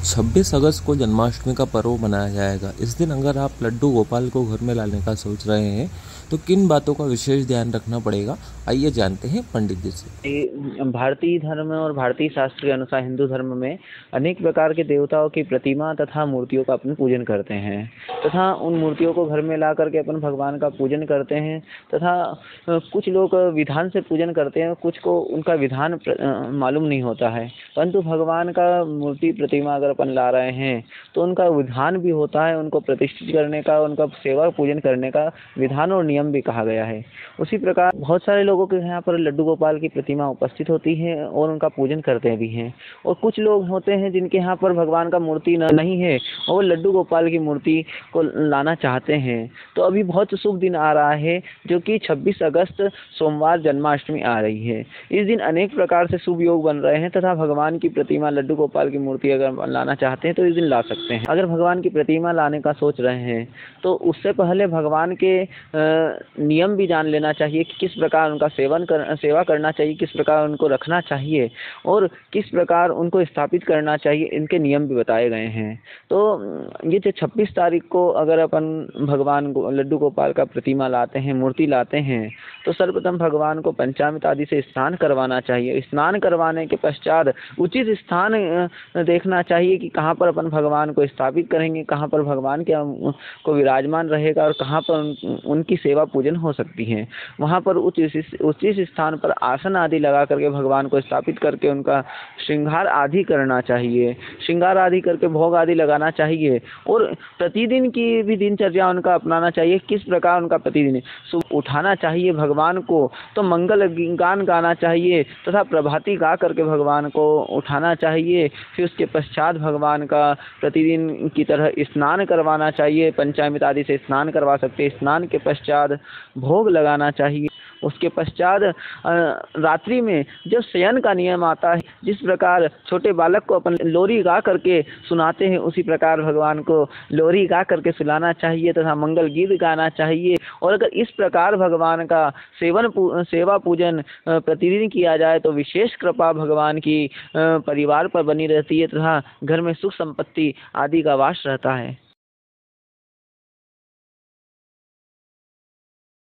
26 अगस्त को जन्माष्टमी का पर्व मनाया जाएगा। इस दिन अगर आप लड्डू गोपाल को घर में लाने का सोच रहे हैं तो किन बातों का विशेष ध्यान रखना पड़ेगा, आइए जानते हैं पंडित जी से। भारतीय धर्म और भारतीय शास्त्र के अनुसार हिंदू धर्म में अनेक प्रकार के देवताओं की प्रतिमा तथा मूर्तियों का अपन पूजन करते हैं तथा उन मूर्तियों को घर में ला करके अपन भगवान का पूजन करते हैं तथा कुछ लोग विधान से पूजन करते हैं, कुछ को उनका विधान मालूम नहीं होता है। परंतु भगवान का मूर्ति प्रतिमा अगर अपन ला रहे हैं तो उनका विधान भी होता है, उनको प्रतिष्ठित करने का, उनका सेवा पूजन करने का विधान और नियम भी कहा गया है। उसी प्रकार बहुत सारे लोगों के यहाँ पर लड्डू गोपाल की प्रतिमा उपस्थित होती है और उनका पूजन करते भी हैं, और कुछ लोग होते हैं जिनके यहाँ पर भगवान का मूर्ति नहीं है और लड्डू गोपाल की मूर्ति को लाना चाहते हैं। तो अभी बहुत शुभ दिन आ रहा है जो कि 26 अगस्त सोमवार जन्माष्टमी आ रही है। इस दिन अनेक प्रकार से शुभ योग बन रहे हैं तथा भगवान की प्रतिमा लड्डू गोपाल की मूर्ति अगर लाना चाहते हैं तो इस दिन ला सकते हैं। अगर भगवान की प्रतिमा लाने का सोच रहे हैं तो उससे पहले भगवान के नियम भी जान लेना चाहिए कि किस प्रकार उनका सेवा करना चाहिए, किस प्रकार उनको रखना चाहिए और किस प्रकार उनको स्थापित करना चाहिए, इनके नियम भी बताए गए हैं। तो ये जो 26 तारीख को अगर अपन भगवान को लड्डू गोपाल का प्रतिमा लाते हैं, मूर्ति लाते हैं, तो सर्वप्रथम भगवान को पंचामृत आदि से स्नान करवाना चाहिए। स्नान करवाने के पश्चात उचित स्थान देखना चाहिए कि कहाँ पर अपन भगवान को स्थापित करेंगे, कहाँ पर भगवान के को विराजमान रहेगा और कहाँ पर उनकी सेवा पूजन हो सकती है। वहाँ पर उचित स्थान पर आसन आदि लगा करके भगवान को स्थापित करके उनका श्रृंगार आदि करना चाहिए, श्रृंगार आदि करके भोग आदि लगाना चाहिए और प्रतिदिन की भी दिनचर्या उनका अपनाना चाहिए। किस प्रकार उनका प्रतिदिन सुबह उठाना चाहिए भगवान को तो मंगल गान गाना चाहिए तथा प्रभाती गा करके भगवान को उठाना चाहिए। फिर उसके पश्चात भगवान का प्रतिदिन की तरह स्नान करवाना चाहिए, पंचामृत आदि से स्नान करवा सकते हैं। स्नान के पश्चात भोग लगाना चाहिए। उसके पश्चात रात्रि में जब शयन का नियम आता है, जिस प्रकार छोटे बालक को अपन लोरी गा करके सुनाते हैं उसी प्रकार भगवान को लोरी गा करके सुनाना चाहिए तथा मंगल गीत गाना चाहिए। और अगर इस प्रकार भगवान का सेवा पूजन प्रतिदिन किया जाए तो विशेष कृपा भगवान की परिवार पर बनी रहती है तथा घर में सुख संपत्ति आदि का वास रहता है।